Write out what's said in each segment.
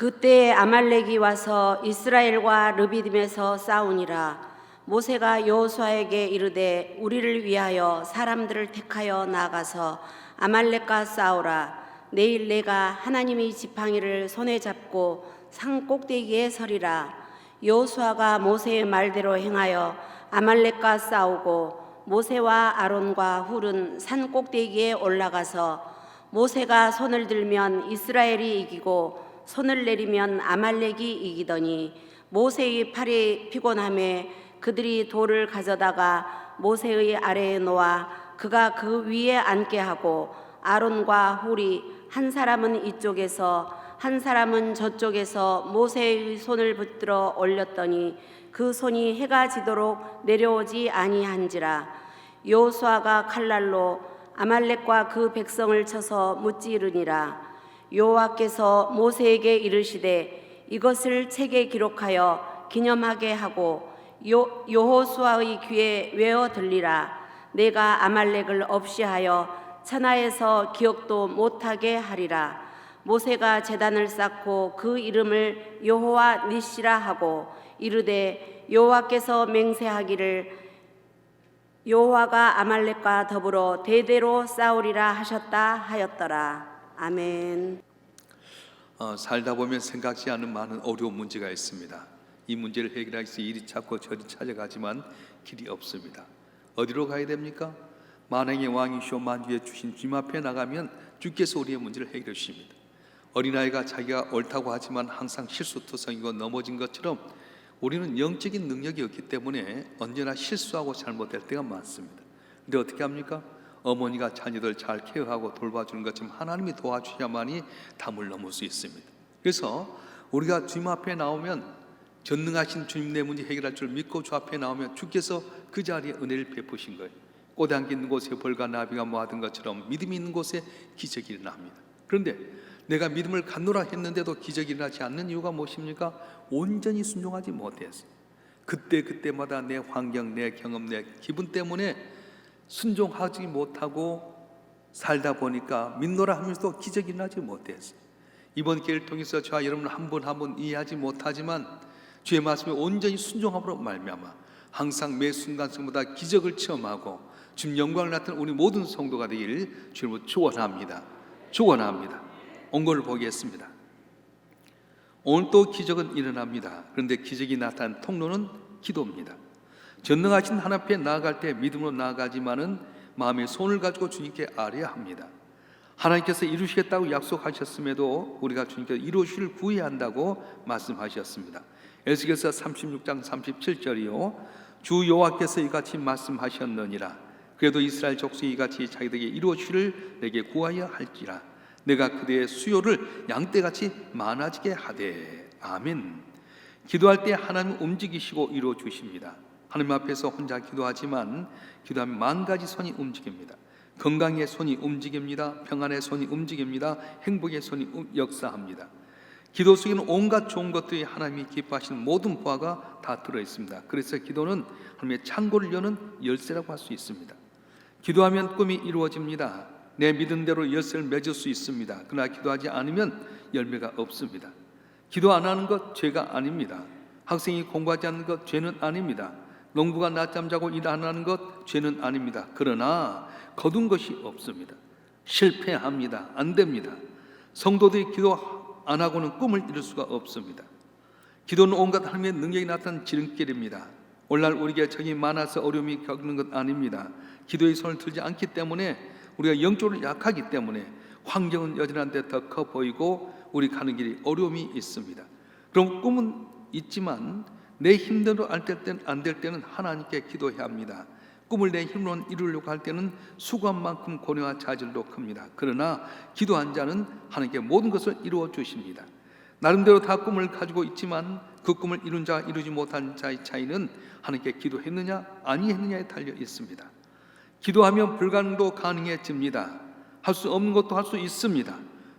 그때에 아말렉이 와서 이스라엘과 르비딤에서 싸우니라. 모세가 여호수아에게 이르되 우리를 위하여 사람들을 택하여 나가서 아말렉과 싸우라. 내일 내가 하나님의 지팡이를 손에 잡고 산 꼭대기에 서리라. 여호수아가 모세의 말대로 행하여 아말렉과 싸우고 모세와 아론과 훌은 산 꼭대기에 올라가서 모세가 손을 들면 이스라엘이 이기고 손을 내리면 아말렉이 이기더니 모세의 팔이 피곤함에 그들이 돌을 가져다가 모세의 아래에 놓아 그가 그 위에 앉게 하고 아론과 훌이 한 사람은 이쪽에서 한 사람은 저쪽에서 모세의 손을 붙들어 올렸더니 그 손이 해가 지도록 내려오지 아니한지라. 여호수아가 칼날로 아말렉과 그 백성을 쳐서 무찌르니라. 여호와께서 모세에게 이르시되 이것을 책에 기록하여 기념하게 하고 여호수아의 귀에 외어 들리라. 내가 아말렉을 없이하여 천하에서 기억도 못하게 하리라. 모세가 제단을 쌓고 그 이름을 여호와 니시라 하고 이르되 여호와께서 맹세하기를 여호와가 아말렉과 더불어 대대로 싸우리라 하셨다 하였더라. 아멘. 살다 보면 생각지 않은 많은 어려운 문제가 있습니다. 이 문제를 해결하기 위해서 이리 찾고 저리 찾아가지만 길이 없습니다. 어디로 가야 됩니까? 만왕의 왕이시오 만주에 주신 주님 앞에 나가면 주께서 우리의 문제를 해결해 주십니다. 어린아이가 자기가 옳다고 하지만 항상 실수투성이고 넘어진 것처럼 우리는 영적인 능력이 없기 때문에 언제나 실수하고 잘못될 때가 많습니다. 근데 어떻게 합니까? 어머니가 자녀들 잘 케어하고 돌봐주는 것처럼 하나님이 도와주셔야만이 담을 넘을 수 있습니다. 그래서 우리가 주님 앞에 나오면 전능하신 주님 내 문제 해결할 줄 믿고 주 앞에 나오면 주께서 그 자리에 은혜를 베푸신 거예요. 꽃에 안겨 있는 곳에 벌과 나비가 모아든 것처럼 믿음이 있는 곳에 기적이 일어납니다. 그런데 내가 믿음을 갖노라 했는데도 기적이 일어나지 않는 이유가 무엇입니까? 온전히 순종하지 못했어요. 그때마다 내 환경, 내 경험, 내 기분 때문에 순종하지 못하고 살다 보니까 믿노라 하면서도 기적이 일어나지 못했어요. 이번 기회를 통해서 저와 여러분 한 분 한 분 이해하지 못하지만 주의 말씀에 온전히 순종함으로 말미암아 항상 매 순간순간마다 기적을 체험하고 주님 영광을 나타내는 우리 모든 성도가 되길 주님으로 축원합니다. 축원합니다. 온거를 보겠습니다. 오늘 또 기적은 일어납니다. 그런데 기적이 나타난 통로는 기도입니다. 전능하신 하나님 앞에 나아갈 때 믿음으로 나아가지만은 마음의 손을 가지고 주님께 아뢰야 합니다. 하나님께서 이루시겠다고 약속하셨음에도 우리가 주님께서 이루시를 구해야 한다고 말씀하셨습니다. 에스겔서 36장 37절이요 주 여호와께서 이같이 말씀하셨느니라. 그래도 이스라엘 족속이 이같이 자기들에게 이루시를 내게 구하여 할지라. 내가 그대의 수요를 양떼같이 많아지게 하되. 아멘. 기도할 때 하나님 움직이시고 이루어 주십니다. 하나님 앞에서 혼자 기도하지만 기도하면 만 가지 손이 움직입니다. 건강의 손이 움직입니다. 평안의 손이 움직입니다. 행복의 손이 역사합니다. 기도 속에는 온갖 좋은 것들이 하나님이 기뻐하시는 모든 보화가 다 들어있습니다. 그래서 기도는 하나님의 창고를 여는 열쇠라고 할 수 있습니다. 기도하면 꿈이 이루어집니다. 내 믿음대로 열쇠를 맺을 수 있습니다. 그러나 기도하지 않으면 열매가 없습니다. 기도 안 하는 것 죄가 아닙니다. 학생이 공부하지 않는 것 죄는 아닙니다. 농부가 낮잠 자고 일 안 하는 것 죄는 아닙니다. 그러나 거둔 것이 없습니다. 실패합니다. 안 됩니다. 성도들이 기도 안 하고는 꿈을 이룰 수가 없습니다. 기도는 온갖 하나님의 능력이 나타난 지름길입니다. 오늘날 우리에게 적이 많아서 어려움이 겪는 것 아닙니다. 기도의 손을 들지 않기 때문에 우리가 영적으로 약하기 때문에 환경은 여전한데 더 커 보이고 우리 가는 길이 어려움이 있습니다. 그럼 꿈은 있지만 내 힘대로 안 될 때는 하나님께 기도해야 합니다. 꿈을 내 힘으로 이루려고 할 때는 수고한 만큼 고뇌와 자질도 큽니다. 그러나 기도한 자는 하나님께 모든 것을 이루어 주십니다. 나름대로 다 꿈을 가지고 있지만 그 꿈을 이룬 자와 이루지 못한 자의 차이는 하나님께 기도했느냐 아니했느냐에 달려 있습니다. 기도하면 불가능도 가능해집니다. 할 수 없는 것도 할 수 있습니다.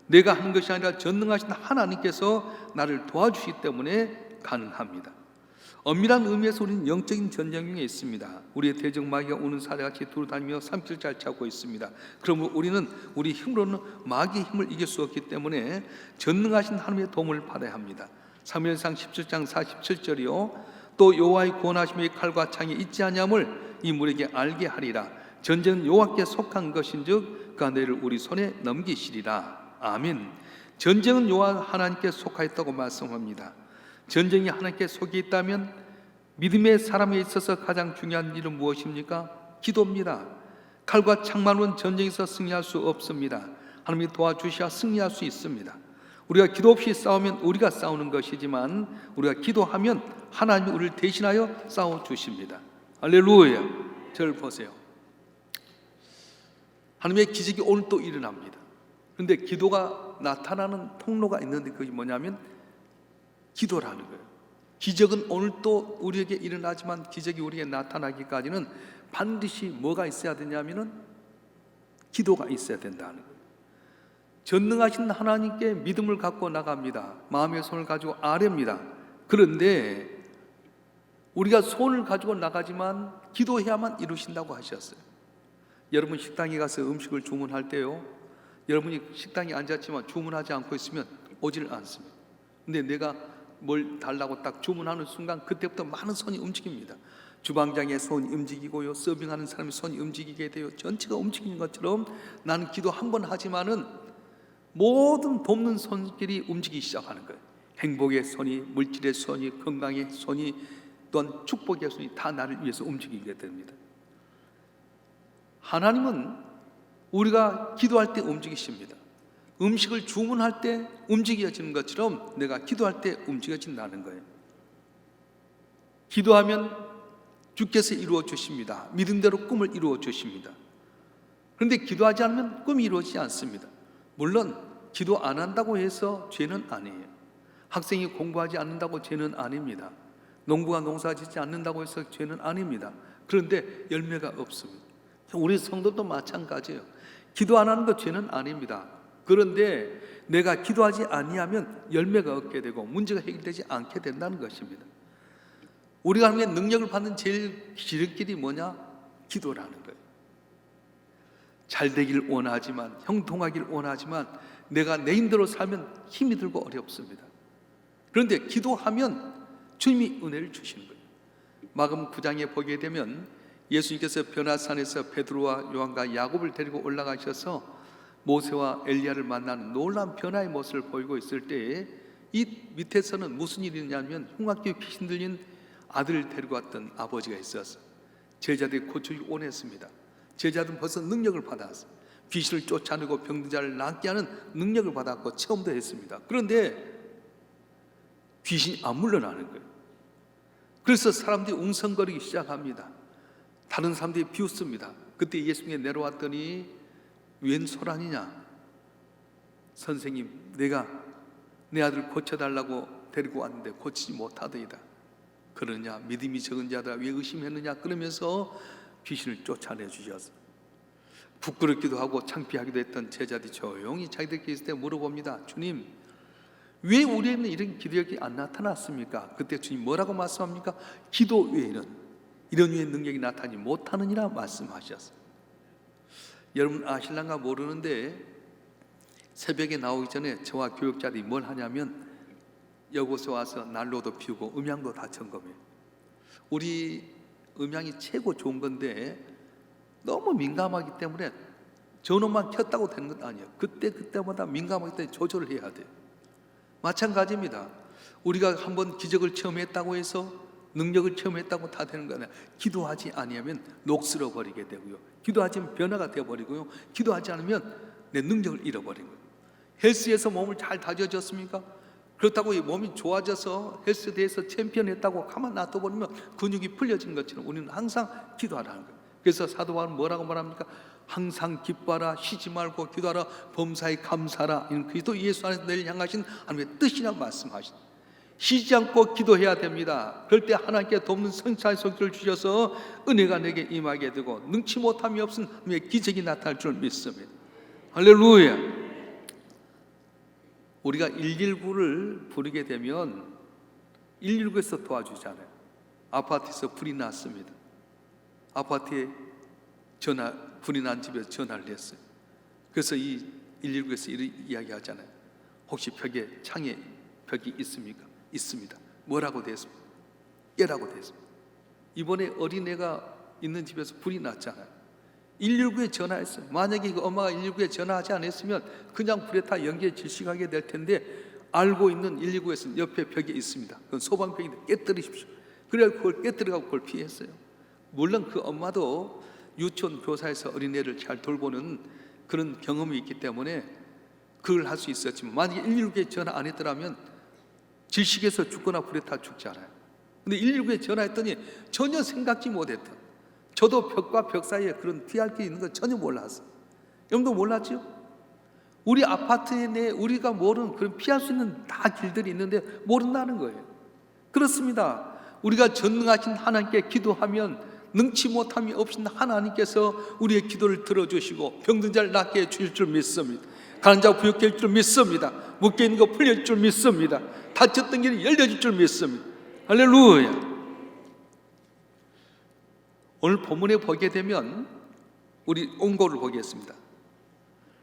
내가 하는 것이 아니라 전능하신 하나님께서 나를 도와주시기 때문에 가능합니다. 엄밀한 의미에서 우리는 영적인 전쟁 중에 있습니다. 우리의 대적 마귀가 오는 사자같이 돌아다니며 삼킬 잘 찾고 있습니다. 그러므로 우리는 우리 힘으로는 마귀의 힘을 이길 수 없기 때문에 전능하신 하나님의 도움을 받아야 합니다. 사무엘상 17장 47절이요 또 여호와의 구원하심의 칼과 창이 있지 아니함을 이 무리에게 알게 하리라. 전쟁은 여호와께 속한 것인즉 그가 너희를 우리 손에 넘기시리라. 아멘. 전쟁은 여호와 하나님께 속하였다고 말씀합니다. 전쟁이 하나님께 속해 있다면 믿음의 사람에 있어서 가장 중요한 일은 무엇입니까? 기도입니다. 칼과 창만은 전쟁에서 승리할 수 없습니다. 하나님이 도와주셔야 승리할 수 있습니다. 우리가 기도 없이 싸우면 우리가 싸우는 것이지만 우리가 기도하면 하나님이 우리를 대신하여 싸워주십니다. 할렐루야. 저를 보세요. 하나님의 기적이 오늘 또 일어납니다. 그런데 기도가 나타나는 통로가 있는데 그게 뭐냐면 기도라는 거예요. 기적은 오늘 또 우리에게 일어나지만 기적이 우리에게 나타나기까지는 반드시 뭐가 있어야 되냐면은 기도가 있어야 된다는 거예요. 전능하신 하나님께 믿음을 갖고 나갑니다. 마음의 손을 가지고 아뢰입니다. 그런데 우리가 손을 가지고 나가지만 기도해야만 이루신다고 하셨어요. 여러분 식당에 가서 음식을 주문할 때요, 여러분이 식당에 앉았지만 주문하지 않고 있으면 오질 않습니다. 근데 내가 뭘 달라고 딱 주문하는 순간 그때부터 많은 손이 움직입니다. 주방장의 손이 움직이고요, 서빙하는 사람의 손이 움직이게 돼요. 전체가 움직이는 것처럼 나는 기도 한 번 하지만은 모든 돕는 손길이 움직이기 시작하는 거예요. 행복의 손이, 물질의 손이, 건강의 손이, 또한 축복의 손이 다 나를 위해서 움직이게 됩니다. 하나님은 우리가 기도할 때 움직이십니다. 음식을 주문할 때 움직여지는 것처럼 내가 기도할 때 움직여진다는 거예요. 기도하면 주께서 이루어 주십니다. 믿음대로 꿈을 이루어 주십니다. 그런데 기도하지 않으면 꿈이 이루어지지 않습니다. 물론 기도 안 한다고 해서 죄는 아니에요. 학생이 공부하지 않는다고 죄는 아닙니다. 농부가 농사 짓지 않는다고 해서 죄는 아닙니다. 그런데 열매가 없습니다. 우리 성도도 마찬가지예요. 기도 안 하는 것 죄는 아닙니다. 그런데 내가 기도하지 아니하면 열매가 없게 되고 문제가 해결되지 않게 된다는 것입니다. 우리가 하나님의 능력을 받는 제일 지름길이 뭐냐? 기도라는 거예요. 잘 되길 원하지만, 형통하길 원하지만 내가 내 힘대로 살면 힘이 들고 어렵습니다. 그런데 기도하면 주님이 은혜를 주시는 거예요. 마가복음 9장에 보게 되면 예수님께서 변화산에서 베드로와 요한과 야곱을 데리고 올라가셔서 모세와 엘리야를 만나는 놀라운 변화의 모습을 보이고 있을 때에 이 밑에서는 무슨 일이 있냐면 흉악기에 귀신 들린 아들을 데리고 왔던 아버지가 있었어요. 제자들이 고치기 원했습니다. 제자들은 벌써 능력을 받았어요. 귀신을 쫓아내고 병든 자를 낫게 하는 능력을 받았고 체험도 했습니다. 그런데 귀신이 안 물러나는 거예요. 그래서 사람들이 웅성거리기 시작합니다. 다른 사람들이 비웃습니다. 그때 예수님이 내려왔더니 웬 소란이냐? 선생님, 내가 내 아들 고쳐달라고 데리고 왔는데 고치지 못하더이다. 그러냐? 믿음이 적은 자들아 왜 의심했느냐? 그러면서 귀신을 쫓아내 주셨어요. 부끄럽기도 하고 창피하기도 했던 제자들이 조용히 자기들끼리 있을 때 물어봅니다. 주님, 왜 우리에는 이런 기력이 안 나타났습니까? 그때 주님 뭐라고 말씀합니까? 기도 외에는 이런 유의 능력이 나타나지 못하느니라 말씀하셨어요. 여러분 아실랑가 모르는데 새벽에 나오기 전에 저와 교육자들이 뭘 하냐면 여곳에 와서 난로도 피우고 음향도 다 점검해요. 우리 음향이 최고 좋은 건데 너무 민감하기 때문에 전원만 켰다고 되는 건 아니에요. 그때마다 민감하기 때문에 조절을 해야 돼요. 마찬가지입니다. 우리가 한번 기적을 체험했다고 해서 능력을 체험했다고 다 되는 거 아니에요. 기도하지 아니하면 녹슬어 버리게 되고요. 기도하지 않으면 변화가 되어버리고요. 기도하지 않으면 내 능력을 잃어버린 거예요. 헬스에서 몸을 잘 다져졌습니까? 그렇다고 이 몸이 좋아져서 헬스대에서 챔피언 했다고 가만 놔둬버리면 근육이 풀려진 것처럼 우리는 항상 기도하라는 거예요. 그래서 사도 바울은 뭐라고 말합니까? 항상 기뻐하라, 쉬지 말고 기도하라, 범사에 감사하라. 이는 그리스도 예수 안에서 너희를 향하신 하나님의 뜻이라고 말씀하신. 쉬지 않고 기도해야 됩니다. 그럴 때 하나님께 돕는 성찰의 속도를 주셔서 은혜가 내게 임하게 되고 능치 못함이 없은 하나님의 기적이 나타날 줄 믿습니다. 할렐루야. 우리가 119를 부르게 되면 119에서 도와주잖아요. 아파트에서 불이 났습니다. 아파트에 불이 난 집에서 전화를 했어요. 그래서 이 119에서 이런 이야기 하잖아요. 혹시 창에 벽이 있습니까? 있습니다. 뭐라고 됐습니까? 깨라고 됐습니다. 이번에 어린애가 있는 집에서 불이 났잖아요. 119에 전화했어요. 만약에 그 엄마가 119에 전화하지 않았으면 그냥 불에 타 연기에 질식하게 될 텐데, 알고 있는 119에서는 옆에 벽에 있습니다. 그건 소방병인데 깨뜨리십시오. 그래야 그걸 깨뜨려가고 그걸 피했어요. 물론 그 엄마도 유치원 교사에서 어린애를 잘 돌보는 그런 경험이 있기 때문에 그걸 할 수 있었지만, 만약에 119에 전화 안 했더라면 질식해서 죽거나 불에 타 죽잖아요. 근데 119에 전화했더니 전혀 생각지 못했던, 저도 벽과 벽 사이에 그런 피할 게 있는 거 전혀 몰랐어요. 여러분도 몰랐죠? 우리 아파트 내 우리가 모르는 그런 피할 수 있는 다 길들이 있는데 모른다는 거예요. 그렇습니다. 우리가 전능하신 하나님께 기도하면 능치 못함이 없으신 하나님께서 우리의 기도를 들어주시고 병든 자를 낫게 해주실 줄 믿습니다. 가는 자 부욕해 줄 줄 믿습니다. 묶여 있는 거 풀려줄 줄 믿습니다. 닫혔던 길이 열려질 줄 믿습니다. 할렐루야. 오늘 본문에 보게 되면 우리 온고를 보겠습니다.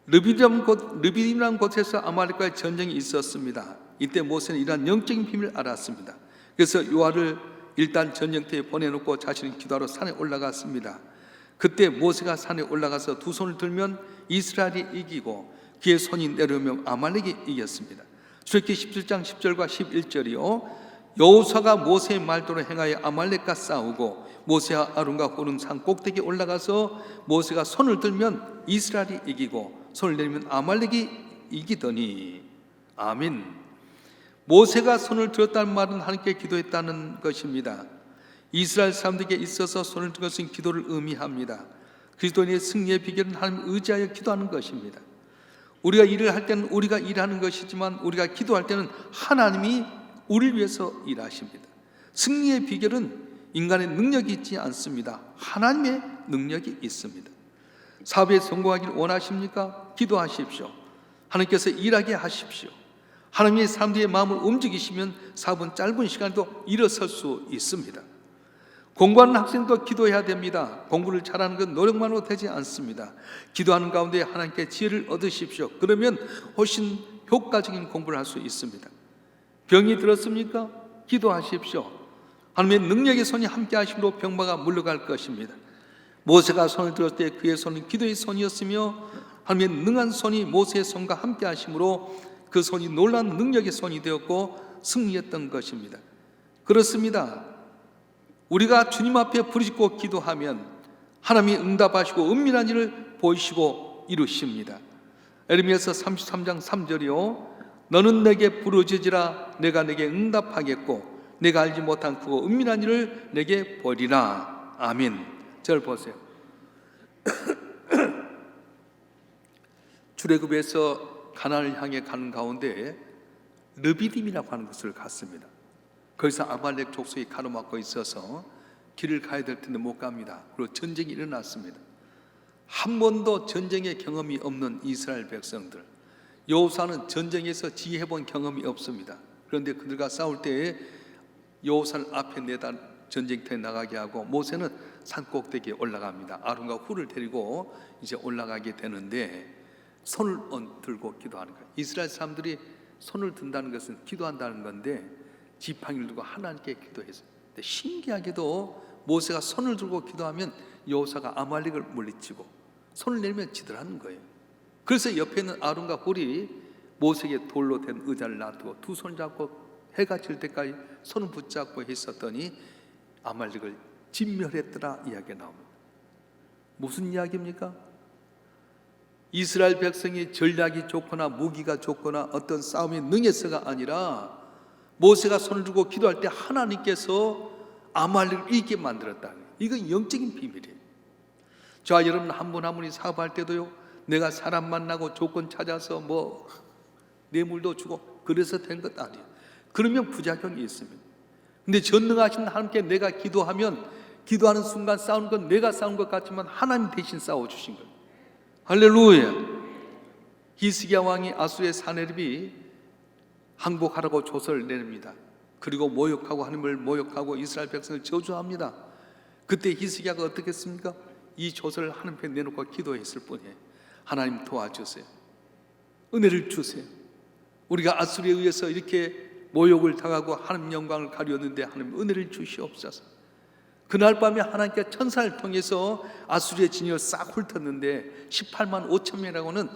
르비딤이라는 곳에서 아말렉과의 전쟁이 있었습니다. 이때 모세는 이러한 영적인 비밀을 알았습니다. 그래서 요아를 일단 전쟁터에 보내놓고 자신은 기도하러 산에 올라갔습니다. 그때 모세가 산에 올라가서 두 손을 들면 이스라엘이 이기고 그의 손이 내려오면 아말렉이 이겼습니다. 출애굽기 17장 10절과 11절이요. 여호수아가 모세의 말대로 행하여 아말렉과 싸우고 모세와 아론과 홀은 산 꼭대기에 올라가서 모세가 손을 들면 이스라엘이 이기고 손을 내리면 아말렉이 이기더니. 아멘. 모세가 손을 들었다는 말은 하나님께 기도했다는 것입니다. 이스라엘 사람들에게 있어서 손을 든 것은 기도를 의미합니다. 그리스도인의 승리의 비결은 하나님을 의지하여 기도하는 것입니다. 우리가 일을 할 때는 우리가 일하는 것이지만 우리가 기도할 때는 하나님이 우리를 위해서 일하십니다. 승리의 비결은 인간의 능력이 있지 않습니다. 하나님의 능력이 있습니다. 사업에 성공하기를 원하십니까? 기도하십시오. 하나님께서 일하게 하십시오. 하나님의 사람들의 마음을 움직이시면 사업은 짧은 시간에도 일어설 수 있습니다. 공부하는 학생도 기도해야 됩니다. 공부를 잘하는 건 노력만으로 되지 않습니다. 기도하는 가운데 하나님께 지혜를 얻으십시오. 그러면 훨씬 효과적인 공부를 할 수 있습니다. 병이 들었습니까? 기도하십시오. 하나님의 능력의 손이 함께 하심으로 병마가 물러갈 것입니다. 모세가 손을 들었을 때 그의 손은 기도의 손이었으며 하나님의 능한 손이 모세의 손과 함께 하심으로 그 손이 놀라운 능력의 손이 되었고 승리했던 것입니다. 그렇습니다. 우리가 주님 앞에 부르짖고 기도하면 하나님이 응답하시고 은밀한 일을 보이시고 이루십니다. 에레미야서 33장 3절이요. 너는 내게 부르짖으라 내가 내게 응답하겠고 내가 알지 못한 크고 은밀한 일을 내게 보리라. 아멘. 저를 보세요. 출애굽에서 가나안을 향해 가는 가운데 르비딤이라고 하는 곳을 갔습니다. 거기서 아말렉 족속이 가로막고 있어서 길을 가야 될 텐데 못 갑니다. 그리고 전쟁이 일어났습니다. 한 번도 전쟁의 경험이 없는 이스라엘 백성들, 여호수아는 전쟁에서 지휘해본 경험이 없습니다. 그런데 그들과 싸울 때에 여호수아를 앞에 내다 전쟁터에 나가게 하고 모세는 산 꼭대기에 올라갑니다. 아론과 훌을 데리고 이제 올라가게 되는데 손을 들고 기도하는 거예요. 이스라엘 사람들이 손을 든다는 것은 기도한다는 건데 지팡이를 들고 하나님께 기도했어요. 근데 신기하게도 모세가 손을 들고 기도하면 여호수아가 아말렉을 물리치고 손을 내리면 지더라는 거예요. 그래서 옆에 있는 아론과 훌이 모세에게 돌로 된 의자를 놔두고 두 손 잡고 해가 질 때까지 손을 붙잡고 있었더니 아말렉을 진멸했더라 이야기가 나옵니다. 무슨 이야기입니까? 이스라엘 백성이 전략이 좋거나 무기가 좋거나 어떤 싸움이 능해서가 아니라 모세가 손을 들고 기도할 때 하나님께서 아말렉을 이기게 만들었다. 이건 영적인 비밀이에요. 저와 여러분 한 분 한 분이 사업할 때도요, 내가 사람 만나고 조건 찾아서 뭐 뇌물도 주고 그래서 된 것 아니에요. 그러면 부작용이 있습니다. 근데 전능하신 하나님께 내가 기도하면 기도하는 순간 싸우는 건 내가 싸운 것 같지만 하나님 대신 싸워주신 거예요. 할렐루야. 히스기야 왕이 아수르의 사네립이 항복하라고 조서를 내립니다. 그리고 모욕하고 하나님을 모욕하고 이스라엘 백성을 저주합니다. 그때 히스기야가 어떻게 했습니까? 이 조서를 하나님 앞에 내놓고 기도했을 뿐이에요. 하나님 도와주세요. 은혜를 주세요. 우리가 아수리에 의해서 이렇게 모욕을 당하고 하나님 영광을 가리웠는데 하나님 은혜를 주시옵소서. 그날 밤에 하나님께 천사를 통해서 아수리의 진영을 싹 훑었는데 18만 5천 명이라고는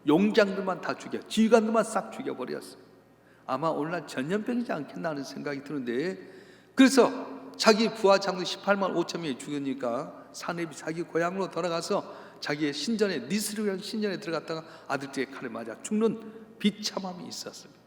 용장들만 다 죽여, 지휘관들만 싹 죽여버렸어요. 아마 오늘날 전염병이지 않겠나 하는 생각이 드는데, 그래서 자기 부하 장군 18만 5천 명이 죽으니까 사내비 자기 고향으로 돌아가서 자기의 신전에, 니스르라는 신전에 들어갔다가 아들들의 칼에 맞아 죽는 비참함이 있었습니다.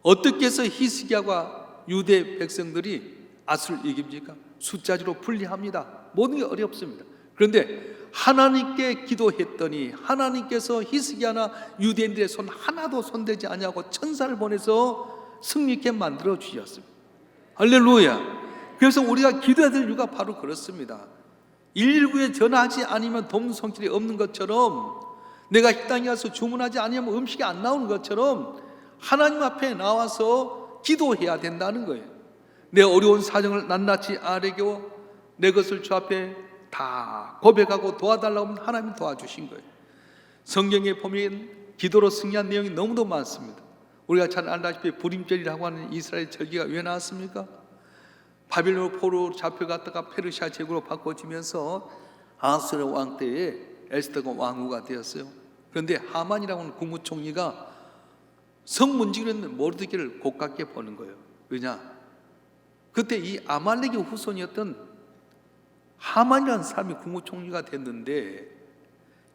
어떻게 해서 히스기야와 유대 백성들이 아수를 이깁니까? 숫자지로 불리합니다. 모든 게 어렵습니다. 그런데 하나님께 기도했더니 하나님께서 히스기야나 유대인들의 손 하나도 손대지 않냐고 천사를 보내서 승리케 만들어 주셨습니다. 할렐루야. 그래서 우리가 기도해야 될 이유가 바로 그렇습니다. 119에 전화하지 않으면 돕는 손길이 없는 것처럼, 내가 식당에 가서 주문하지 않으면 음식이 안 나오는 것처럼 하나님 앞에 나와서 기도해야 된다는 거예요. 내 어려운 사정을 낱낱이 아뢰고 내 것을 주 앞에 다 고백하고 도와달라고 하면 하나님이 도와주신 거예요. 성경에 보면 기도로 승리한 내용이 너무도 많습니다. 우리가 잘 알다시피 부림절이라고 하는 이스라엘 절기가 왜 나왔습니까? 바빌론 포로로 잡혀갔다가 페르시아 제국으로 바꿔지면서 아하스웨로 왕 때에 에스더가 왕후가 되었어요. 그런데 하만이라고 하는 국무총리가 성문지기는 모르드게를 고깝게 보는 거예요. 왜냐? 그때 이 아말렉의 후손이었던 하만이라는 사람이 국무총리가 됐는데,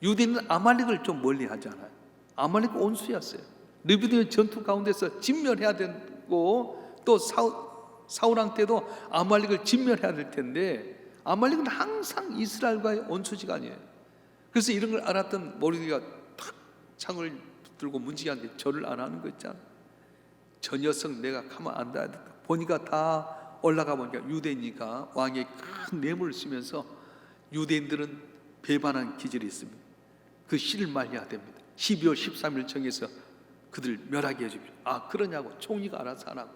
유대인은 아말렉을 좀 멀리 하잖아요. 아말렉 온수였어요. 르비딤의 전투 가운데서 진멸해야 되고, 또 사울왕 때도 아말렉을 진멸해야 될 텐데 아말렉은 항상 이스라엘과의 온수지간이에요. 그래서 이런 걸 알았던 모르드게가 탁 창을 들고 문지기한테 절을 안 하는 거 있잖아요. 저 녀석 내가 가만 안 둬야 된다. 보니까 다 올라가 보니까 유대인이니까 왕의 큰 뇌물을 쓰면서 유대인들은 배반한 기질이 있습니다. 그 씨를 말려야 됩니다. 12월 13일 정해서 그들 멸하게 해줍니다. 아, 그러냐고 총리가 알아서 하라고.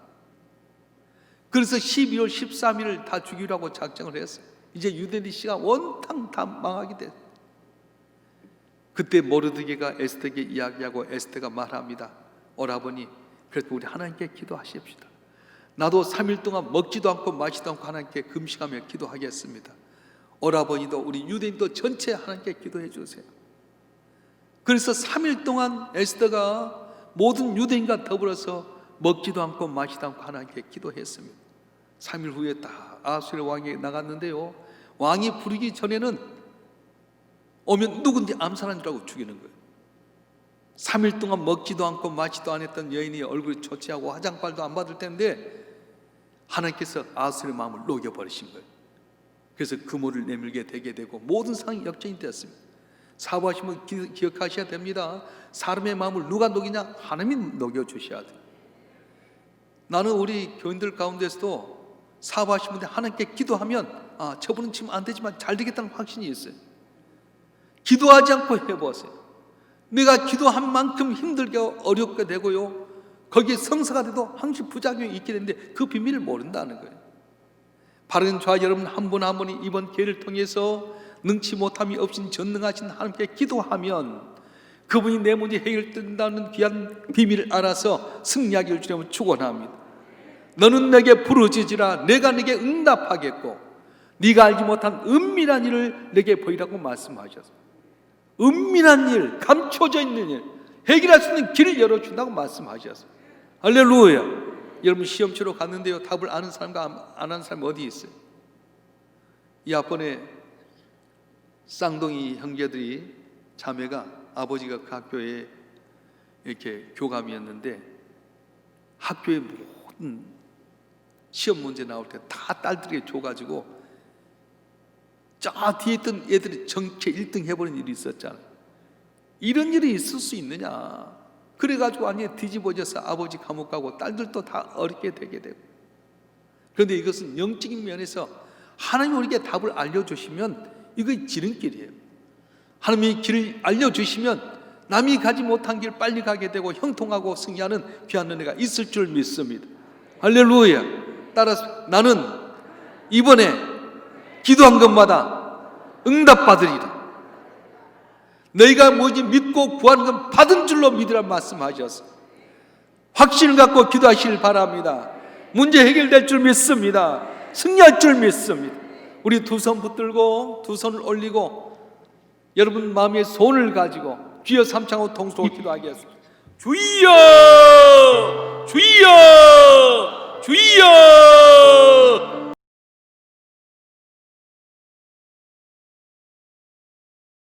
그래서 12월 13일을 다 죽이라고 작정을 했어요. 이제 유대인의 씨가 원탕 다 망하게 됐어요. 그때 모르드게가 에스더에게 이야기하고 에스더가 말합니다. 오라버니, 그래도 우리 하나님께 기도하십시다. 나도 3일 동안 먹지도 않고 마시지도 않고 하나님께 금식하며 기도하겠습니다. 오라버니도 우리 유대인도 전체 하나님께 기도해 주세요. 그래서 3일 동안 에스더가 모든 유대인과 더불어서 먹지도 않고 마시지도 않고 하나님께 기도했습니다. 3일 후에 다 아하수에로 왕이 나갔는데요, 왕이 부르기 전에는 오면 누군지 암살한 줄 알고 죽이는 거예요. 3일 동안 먹지도 않고 마시지도 않았던 여인이 얼굴이 초췌하고 화장빨도 안 받을 텐데 하나님께서 아하수의 마음을 녹여버리신 거예요. 그래서 그물을 내밀게 되게 되고 모든 상황이 역전이 되었습니다. 사부하시면 기억하셔야 됩니다. 사람의 마음을 누가 녹이냐? 하나님이 녹여주셔야 돼요. 나는 우리 교인들 가운데서도 사부하신 분들 하나님께 기도하면 아, 저분은 지금 안 되지만 잘 되겠다는 확신이 있어요. 기도하지 않고 해보세요. 내가 기도한 만큼 힘들게 어렵게 되고요, 거기에 성사가 돼도 항상 부작용이 있게 되는데 그 비밀을 모른다는 거예요. 바른 좌 여러분 한 분 한 분이 이번 기회를 통해서 능치 못함이 없인 전능하신 하나님께 기도하면 그분이 내 문제 해결된다는 귀한 비밀을 알아서 승리하기를 주님은 축원합니다. 너는 내게 부르짖으라 내가 네게 응답하겠고 네가 알지 못한 은밀한 일을 내게 보이라고 말씀하셨습니다. 은밀한 일, 감춰져 있는 일, 해결할 수 있는 길을 열어준다고 말씀하셨습니다. 할렐루야. 여러분 시험 치러 갔는데요, 답을 아는 사람과 안 아는 사람이 어디 있어요? 이 앞번에 쌍둥이 형제들이, 자매가, 아버지가 그 학교에 이렇게 교감이었는데 학교에 모든 시험 문제 나올 때 다 딸들에게 줘가지고 저 뒤에 있던 애들이 전체 1등 해버린 일이 있었잖아요. 이런 일이 있을 수 있느냐. 그래가지고 아니 뒤집어져서 아버지 감옥 가고 딸들도 다 어렵게 되게 되고. 그런데 이것은 영적인 면에서 하나님이 우리에게 답을 알려주시면 이거 지름길이에요. 하나님이 길을 알려주시면 남이 가지 못한 길 빨리 가게 되고 형통하고 승리하는 귀한 은혜가 있을 줄 믿습니다. 할렐루야. 따라서 나는 이번에 기도한 것마다 응답받으리라. 너희가 뭐지 믿고 구하는 건 받은 줄로 믿으라 말씀하셔서 확신을 갖고 기도하시길 바랍니다. 문제 해결될 줄 믿습니다. 승리할 줄 믿습니다. 우리 두 손 붙들고 두 손을 올리고 여러분 마음의 손을 가지고 주여 삼창하고 통속으로 기도하겠습니다. 주여 주여